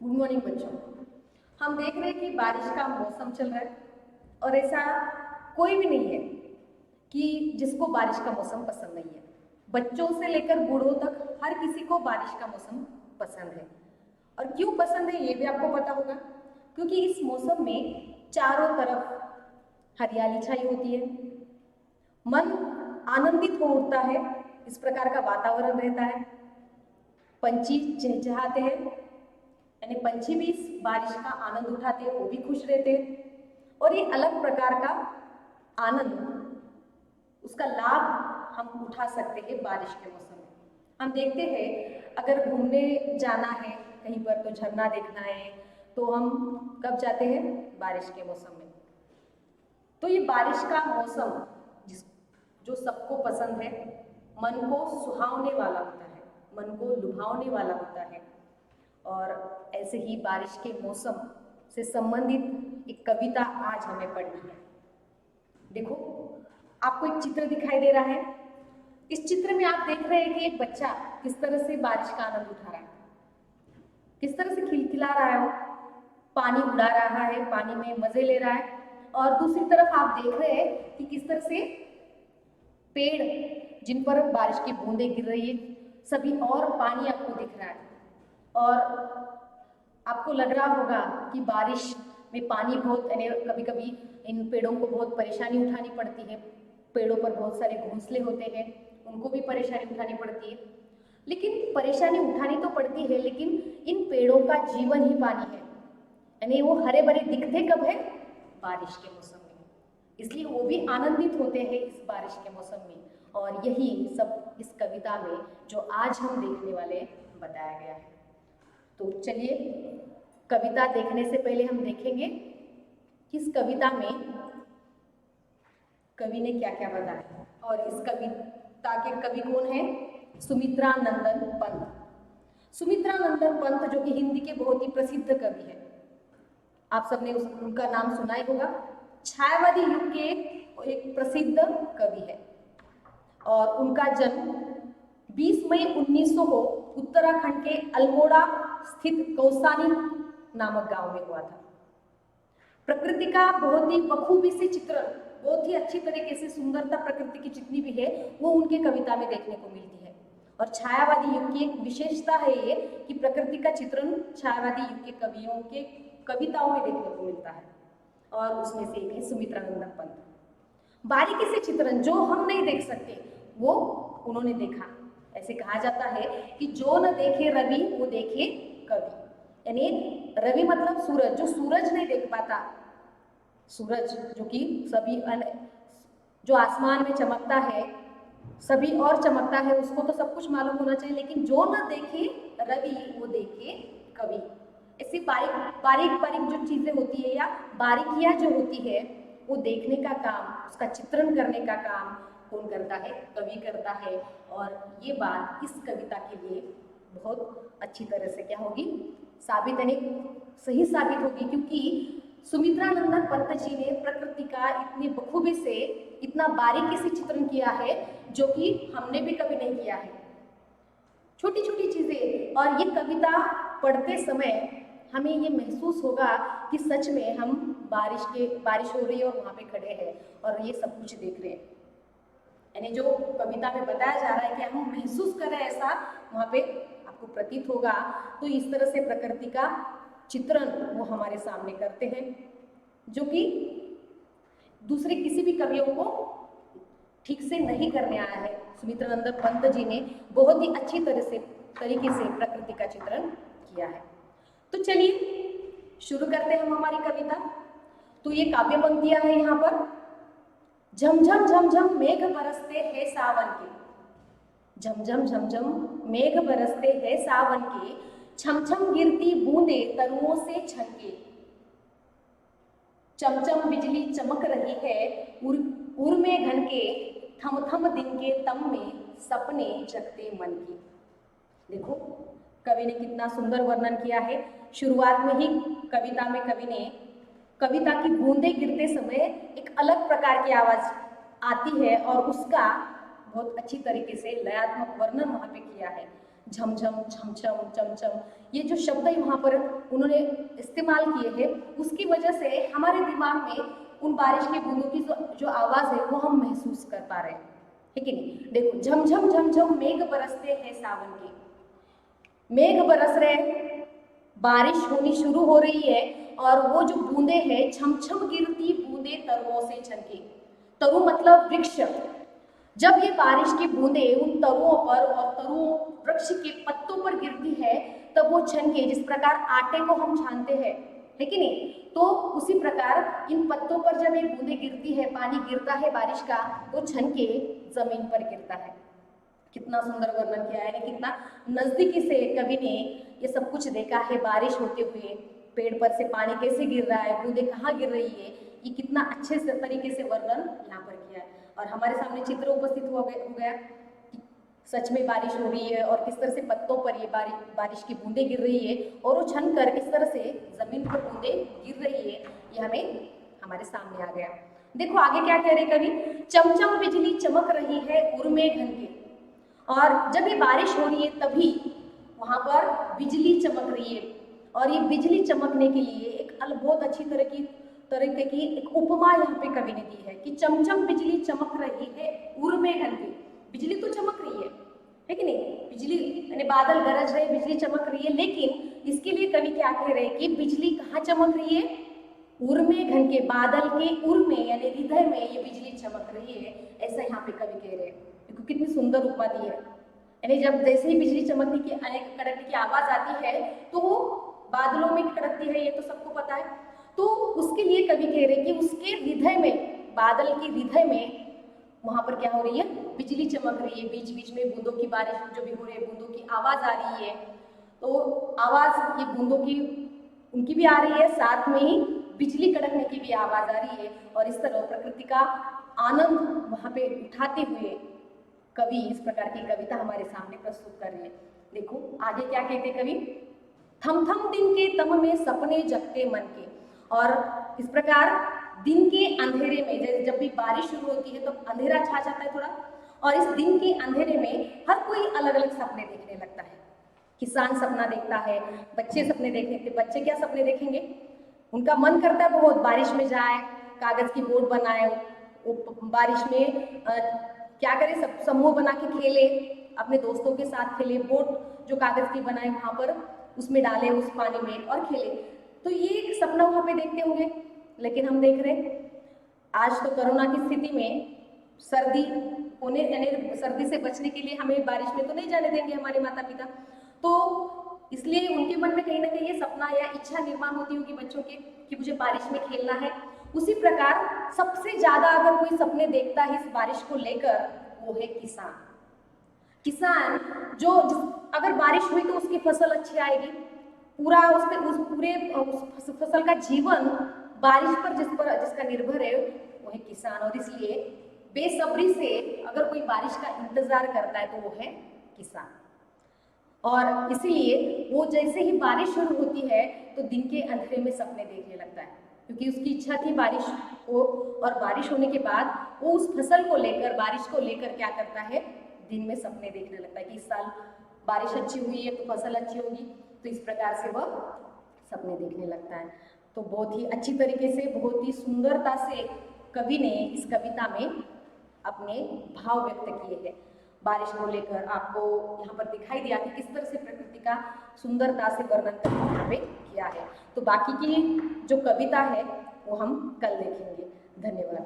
Good morning बच्चों। हम देख रहे हैं कि बारिश का मौसम चल रहा है और ऐसा कोई भी नहीं है कि जिसको बारिश का मौसम पसंद नहीं है। बच्चों से लेकर बूढ़ों तक हर किसी को बारिश का मौसम पसंद है। और क्यों पसंद है ये भी आपको पता होगा, क्योंकि इस मौसम में चारों तरफ हरियाली छाई होती है, मन आनंदित हो उठता है, इस प्रकार का वातावरण रहता है, पंछी चहचहाते हैं, यानी पंछी भी इस बारिश का आनंद उठाते हैं, वो भी खुश रहते हैं और ये अलग प्रकार का आनंद, उसका लाभ हम उठा सकते हैं बारिश के मौसम में। हम देखते हैं अगर घूमने जाना है कहीं पर, तो झरना देखना है, तो हम कब जाते हैं? बारिश के मौसम में। तो ये बारिश का मौसम जो सबको पसंद है, मन को सुहावने वाला होता है, मन को लुभावने वाला होता है। और ऐसे ही बारिश के मौसम से संबंधित एक कविता आज हमें पढ़नी है। देखो, आपको एक चित्र दिखाई दे रहा है। इस चित्र में आप देख रहे हैं कि एक बच्चा किस तरह से बारिश का आनंद उठा रहा है, किस तरह से खिलखिला रहा है, वो पानी उड़ा रहा है, पानी में मजे ले रहा है। और दूसरी तरफ आप देख रहे हैं कि किस तरह से पेड़ जिन पर बारिश की बूंदें गिर रही है, सभी और पानी आपको दिख रहा है। और आपको लग रहा होगा कि बारिश में पानी बहुत, यानी कभी कभी इन पेड़ों को बहुत परेशानी उठानी पड़ती है, पेड़ों पर बहुत सारे घोंसले होते हैं, उनको भी परेशानी उठानी पड़ती है। लेकिन परेशानी उठानी तो पड़ती है, लेकिन इन पेड़ों का जीवन ही पानी है, यानी वो हरे भरे दिखते कब है? बारिश के मौसम में। इसलिए वो भी आनंदित होते हैं इस बारिश के मौसम में। और यही सब इस कविता में जो आज हम देखने वाले बताया गया है। तो चलिए, कविता देखने से पहले हम देखेंगे कि इस कविता में कवि ने क्या क्या बताया। और इस कविता के कवि कौन है? सुमित्रा नंदन पंत। सुमित्रा नंदन पंत जो कि हिंदी के बहुत ही प्रसिद्ध कवि है, आप सबने उनका नाम सुना ही होगा। छायावादी युग के एक प्रसिद्ध कवि है और उनका जन्म 20 मई 1900 को उत्तराखंड के अल्मोड़ा स्थित कौसानी नामक गांव में हुआ था। प्रकृति का बहुत ही बखूबी से चित्रण, बहुत ही अच्छी तरीके से सुंदरता प्रकृति की जितनी भी है वो उनके कविता में देखने को मिलती है। और छायावादी युग की एक विशेषता है ये कि प्रकृति का चित्रण छायावादी युग के कवियों के कविताओं में देखने को मिलता है। और उसमें से एक है सुमित्रा नंदन पंत। बारीकी से चित्रण जो हम नहीं देख सकते वो उन्होंने देखा। ऐसे कहा जाता है कि जो न देखे रवि वो देखे कवि, यानी रवि मतलब सूरज, जो सूरज नहीं देख पाता, सूरज जो कि सभी जो आसमान में चमकता है, सभी और चमकता है, उसको तो सब कुछ मालूम होना चाहिए, लेकिन जो न देखे रवि वो देखे कवि। ऐसी बारीक बारीक जो चीजें होती है या बारीकियां जो होती है वो देखने का काम, उसका चित्रण करने का काम कौन करता है? कवि करता है। और ये बात इस कविता के लिए बहुत अच्छी तरह से क्या होगी? साबित, यानी सही साबित होगी, क्योंकि सुमित्रा नंदन पंत जी ने प्रकृति का इतनी बखूबी से, इतना बारीकी से चित्रण किया है जो कि हमने भी कभी नहीं किया है। छोटी छोटी चीजें, और ये कविता पढ़ते समय हमें ये महसूस होगा कि सच में हम बारिश हो रही है और वहाँ पे खड़े हैं और ये सब कुछ देख रहे हैं। यानी जो कविता में बताया जा रहा है कि हम महसूस कर रहे हैं, ऐसा वहाँ पे आपको प्रतीत होगा। तो इस तरह से प्रकृति का चित्रण वो हमारे सामने करते हैं, जो कि दूसरे किसी भी कवियों को ठीक से नहीं करने आया है। सुमित्रा नंदन पंत जी ने बहुत ही अच्छी तरीके से प्रकृति का चित्रण किया है। तो चलिए शुरू करते हैं हम हमारी कविता। तो ये काव्य पंक्तियां हैं यहाँ पर। झमझम झमझम मेघ बरसते हैं सावन के, झमझम झमझम मेघ बरसते हैं सावन के, छमछम गिरती बूंदे तरुओं से छनके, चमचम बिजली चमक रही है उर में घन के, थम थम दिन के तम में सपने जगते मन के। देखो, कवि ने कितना सुंदर वर्णन किया है। शुरुआत में ही कविता में कवि ने कविता की बूंदें गिरते समय एक अलग प्रकार की आवाज आती है और उसका बहुत अच्छी तरीके से लयात्मक वर्णन वहां पे किया है। झमझम, छमछम, चमचम, ये जो शब्द वहाँ पर उन्होंने इस्तेमाल किए हैं, उसकी वजह से हमारे दिमाग में उन बारिश की बूंदों की जो आवाज़ है वो हम महसूस कर पा रहे हैं, है कि नहीं। देखो, झमझम झमझम मेघ बरसते हैं सावन के, मेघ बरस रहे, बारिश होनी शुरू हो रही है और वो जो बूंदे हैं, छमछम गिरती बूंदे तरुओं से छनके। तरु मतलब वृक्ष। जब ये बारिश की बूंदे उन तरुओं पर और तरु वृक्ष के पत्तों पर गिरती है, तब वो छनके, जिस प्रकार आटे को हम छानते हैं, है कि नहीं, तो उसी प्रकार इन पत्तों पर जब एक बूंदे गिरती है, पानी गिरता है बारिश का, तो छनके जमीन पर गिरता है। कितना सुंदर वर्णन किया है, कितना नजदीकी से कवि ने ये सब कुछ देखा है, बारिश होते हुए पेड़ पर से पानी कैसे गिर रहा है, बूंदे कहाँ गिर रही है, ये कितना अच्छे से तरीके से वर्णन यहाँ पर किया है। और हमारे सामने चित्र उपस्थित हो गया कि सच में बारिश हो रही है और किस तरह से पत्तों पर ये बारिश की बूंदे गिर रही है और वो छन कर किस तरह से जमीन पर बूंदे गिर रही है, ये हमें हमारे सामने आ गया। देखो आगे क्या कह रहे कवि, चमचम बिजली चमक रही है उर्मे घन के। और जब ये बारिश हो रही है तभी वहां पर बिजली चमक रही है, और ये बिजली चमकने के लिए एक बहुत अच्छी तरीके की एक उपमा यहाँ पे कवि ने दी है कि चमचम बिजली चमक रही है उर्मे घन के। बिजली तो चमक रही है कि नहीं, बिजली यानी बादल गरज रहे, बिजली चमक रही है, लेकिन इसके लिए कवि क्या कह रहे हैं कि बिजली कहाँ चमक रही है, उर्मे घन के, बादल के उर में यानी हृदय में ये बिजली चमक रही है, ऐसा यहाँ पे कवि कह रहे हैं। देखो कितनी सुंदर उपमा दी है, यानी जब जैसे ही बिजली चमकने की कड़कने की आवाज आती है तो वो बादलों में कड़कती है, ये तो सबको पता है। तो उसके लिए कवि कह रहे कि उसके हृदय में, बादल के हृदय में वहां पर क्या हो रही है, बिजली चमक रही है, बीच बीच में बूंदों की बारिश जो भी हो रही है, बूंदों की आवाज आ रही है। तो आवाज ये बूंदों की उनकी भी आ रही है, साथ में ही बिजली कड़कने की भी आवाज आ रही है, और इस तरह प्रकृति का आनंद वहां पे उठाते हुए कवि इस प्रकार की कविता हमारे सामने प्रस्तुत कर रहे हैं। देखो आगे क्या कहते कवि, थम थम दिन के तम में सपने जगते मन के। और इस प्रकार दिन के अंधेरे में, जैसे जब भी बारिश शुरू होती है तो अंधेरा छा जाता है थोड़ा, और इस दिन के अंधेरे में हर कोई अलग अलग सपने देखने लगता है। किसान सपना देखता है, बच्चे सपने देखते, बच्चे क्या सपने देखेंगे, उनका मन करता है बहुत बारिश में जाए, कागज की बोट बनाए, वो बारिश में क्या करे, सब समूह बना के खेले, अपने दोस्तों के साथ खेले, बोट जो कागज की बनाए वहां पर उसमें डाले उस पानी में और खेले। तो ये एक सपना वहां पे देखते होंगे। लेकिन हम देख रहे आज तो कोरोना की स्थिति में सर्दी होने, यानी सर्दी से बचने के लिए हमें बारिश में तो नहीं जाने देंगे हमारे माता पिता, तो इसलिए उनके मन में कहीं ना कहीं ये सपना या इच्छा निर्माण होती होगी बच्चों के कि मुझे बारिश में खेलना है। उसी प्रकार सबसे ज्यादा अगर कोई सपने देखता है इस बारिश को लेकर, वो है किसान। किसान जो अगर बारिश हुई तो उसकी फसल अच्छी आएगी, पूरा उस फसल का जीवन बारिश पर जिसका निर्भर है वो है किसान, और इसलिए बेसब्री से अगर कोई बारिश का इंतजार करता है तो वो है किसान। और इसीलिए वो जैसे ही बारिश शुरू होती है तो दिन के अंधेरे में सपने देखने लगता है, क्योंकि उसकी इच्छा थी बारिश हो, और बारिश होने के बाद वो उस फसल को लेकर, बारिश को लेकर क्या करता है, दिन में सपने देखने लगता है कि इस साल बारिश अच्छी हुई है तो फसल अच्छी होगी, तो इस प्रकार से वह सपने देखने लगता है। तो बहुत ही अच्छी तरीके से, बहुत ही सुंदरता से कवि ने इस कविता में अपने भाव व्यक्त किए हैं। बारिश को लेकर आपको यहाँ पर दिखाई दिया कि किस तरह से प्रकृति का सुंदरता से वर्णन करके यहाँ पे किया है। तो बाकी की जो कविता है वो हम कल देखेंगे। धन्यवाद।